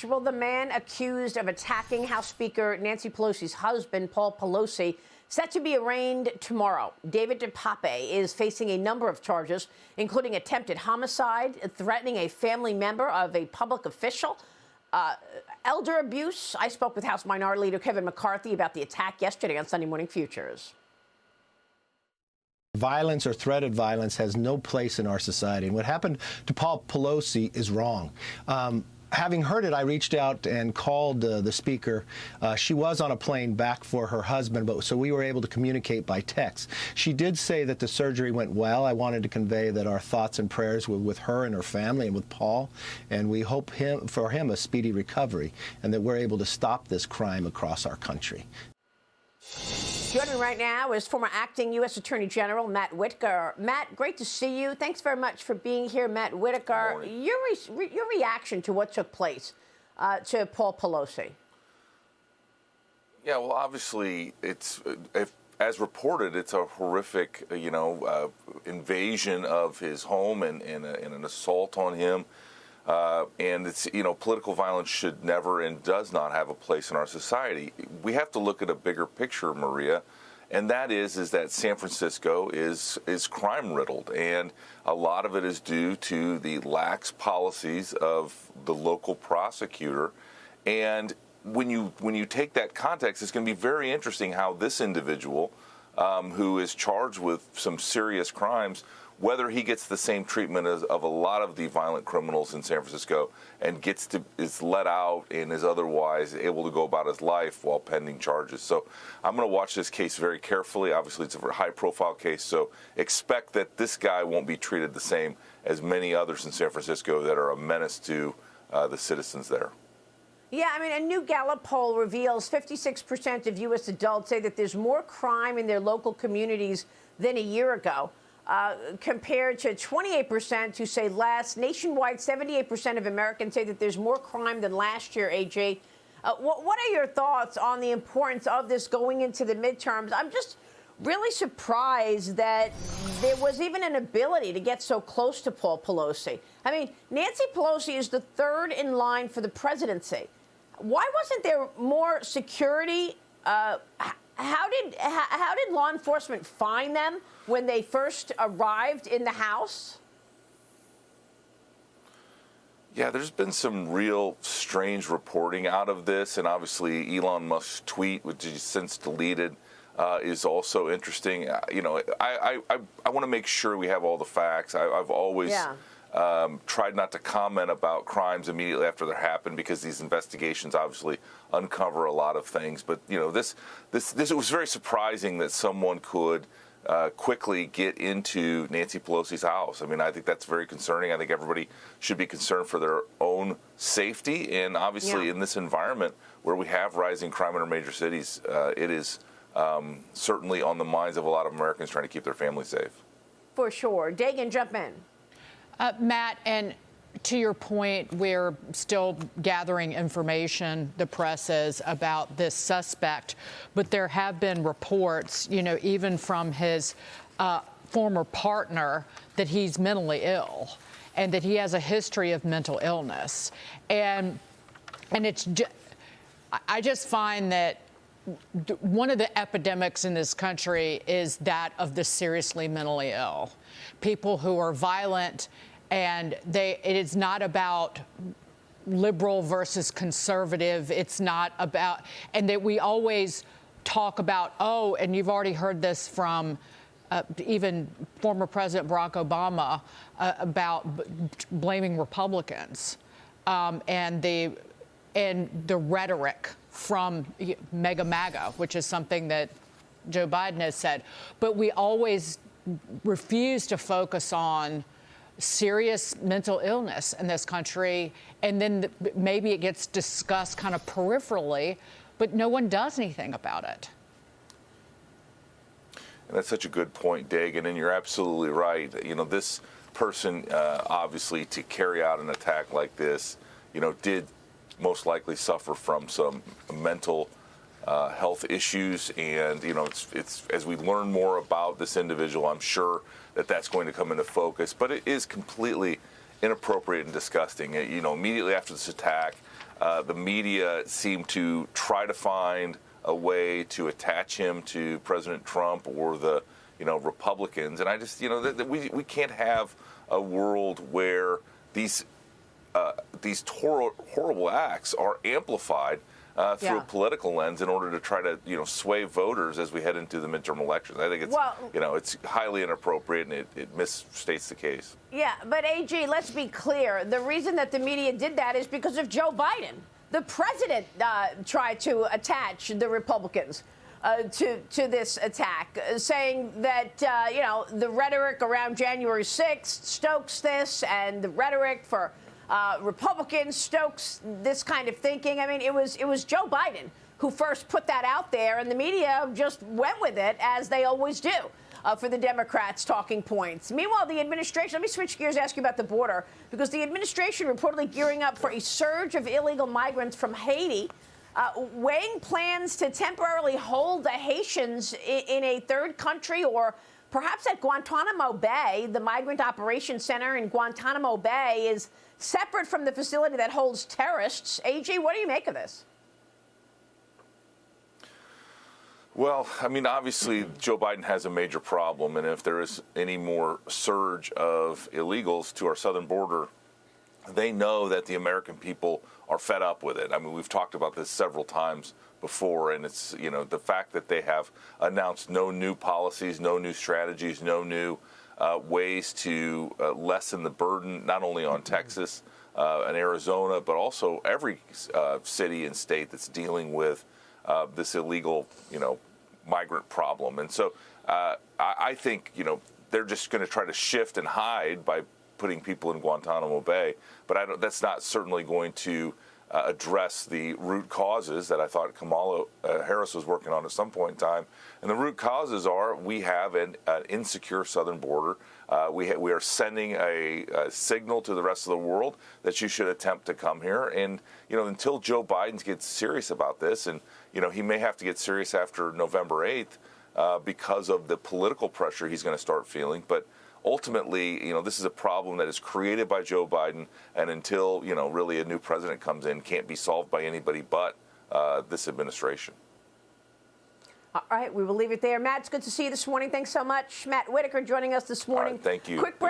watch. Well, the man accused of attacking House Speaker Nancy Pelosi's husband, Paul Pelosi, set to be arraigned tomorrow. David DePape is facing a number of charges, including attempted homicide, threatening a family member of a public official, elder abuse. I spoke with House Minority Leader Kevin McCarthy about the attack yesterday on Sunday Morning Futures. Violence or threat of violence has no place in our society. And what happened to Paul Pelosi is wrong. Having heard it, I reached out and called the speaker. She was on a plane back for her husband, so we were able to communicate by text. She did say that the surgery went well. I wanted to convey that our thoughts and prayers were with her and her family and with Paul, and we hope for him a speedy recovery and that we're able to stop this crime across our country. Joining me right now is former Acting U.S. Attorney General Matt Whitaker. Matt, great to see you. Thanks very much for being here, Matt Whitaker. Your reaction to what took place to Paul Pelosi? Yeah, well, obviously, as reported, it's a horrific, invasion of his home and an assault on him. And it's, political violence should never and does not have a place in our society. We have to look at a bigger picture, Maria, and that is that San Francisco is crime riddled, and a lot of it is due to the lax policies of the local prosecutor. And when you take that context, it's going to be very interesting how this individual, who is charged with some serious crimes, whether he gets the same treatment as of a lot of the violent criminals in San Francisco and is let out and is otherwise able to go about his life while pending charges. So I'm going to watch this case very carefully. Obviously, it's a very high-profile case, so expect that this guy won't be treated the same as many others in San Francisco that are a menace to the citizens there. Yeah, I mean, a new Gallup poll reveals 56% of U.S. adults say that there's more crime in their local communities than a year ago. Compared to 28% who say less. Nationwide, 78% of Americans say that there's more crime than last year, AJ. What are your thoughts on the importance of this going into the midterms? I'm just really surprised that there was even an ability to get so close to Paul Pelosi. I mean, Nancy Pelosi is the third in line for the presidency. Why wasn't there more security? How did law enforcement find them when they first arrived in the House? Yeah, there's been some real strange reporting out of this, and obviously Elon Musk's tweet, which is since deleted, is also interesting. I want to make sure we have all the facts. I've always tried not to comment about crimes immediately after they happen because these investigations obviously uncover a lot of things. But this it was very surprising that someone could quickly get into Nancy Pelosi's house. I mean, I think that's very concerning. I think everybody should be concerned for their own safety. And obviously in this environment where we have rising crime in our major cities, it is certainly on the minds of a lot of Americans trying to keep their families safe. For sure. Dagan, jump in. Matt, and to your point, we're still gathering information, the press is, about this suspect. But there have been reports, even from his former partner, that he's mentally ill and that he has a history of mental illness. And I just find that one of the epidemics in this country is that of the seriously mentally ill. People who are violent, and it is not about liberal versus conservative. It's not about, and that we always talk about, and you've already heard this from even former President Barack Obama about blaming Republicans and the rhetoric from Mega MAGA, which is something that Joe Biden has said. But we always refuse to focus on serious mental illness in this country, and then maybe it gets discussed kind of peripherally, but no one does anything about it. And that's such a good point, Dagan, and you're absolutely right. This person, obviously, to carry out an attack like this, did most likely suffer from some mental health issues, and it's as we learn more about this individual, I'm sure that that's going to come into focus. But it is completely inappropriate and disgusting. Immediately after this attack, the media seemed to try to find a way to attach him to President Trump or the Republicans, and I just that we can't have a world where these horrible acts are amplified through a political lens in order to try to sway voters as we head into the midterm elections. I think it's it's highly inappropriate, and it misstates the case. Yeah, but AG, let's be clear. The reason that the media did that is because of Joe Biden. The president tried to attach the Republicans to this attack, saying that the rhetoric around January 6th stokes this, and the rhetoric for Republicans stokes this kind of thinking. I mean, it was Joe Biden who first put that out there, and the media just went with it, as they always do, for the Democrats' talking points. Meanwhile, the administration, let me switch gears, ask you about the border, because the administration reportedly gearing up for a surge of illegal migrants from Haiti, weighing plans to temporarily hold the Haitians in a third country, or perhaps at Guantanamo Bay. The Migrant Operations Center in Guantanamo Bay is separate from the facility that holds terrorists. AG, what do you make of this? Well, I mean, obviously, Joe Biden has a major problem, and if there is any more surge of illegals to our southern border, they know that the American people are fed up with it. I mean, we've talked about this several times before, and it's, the fact that they have announced no new policies, no new strategies, no new ways to lessen the burden, not only on Texas and Arizona, but also every city and state that's dealing with this illegal, migrant problem. And so I think, they're just going to try to shift and hide by putting people in Guantanamo Bay. But that's not certainly going to address the root causes that I thought Kamala Harris was working on at some point in time. And the root causes are we have an insecure southern border. We are sending a signal to the rest of the world that you should attempt to come here. And, until Joe Biden gets serious about this, and, he may have to get serious after November 8th because of the political pressure he's going to start feeling. But ultimately, this is a problem that is created by Joe Biden, and until, really a new president comes in, can't be solved by anybody but this administration. All right, we will leave it there. Matt, it's good to see you this morning. Thanks so much. Matt Whitaker joining us this morning. All right, thank you. Quick break.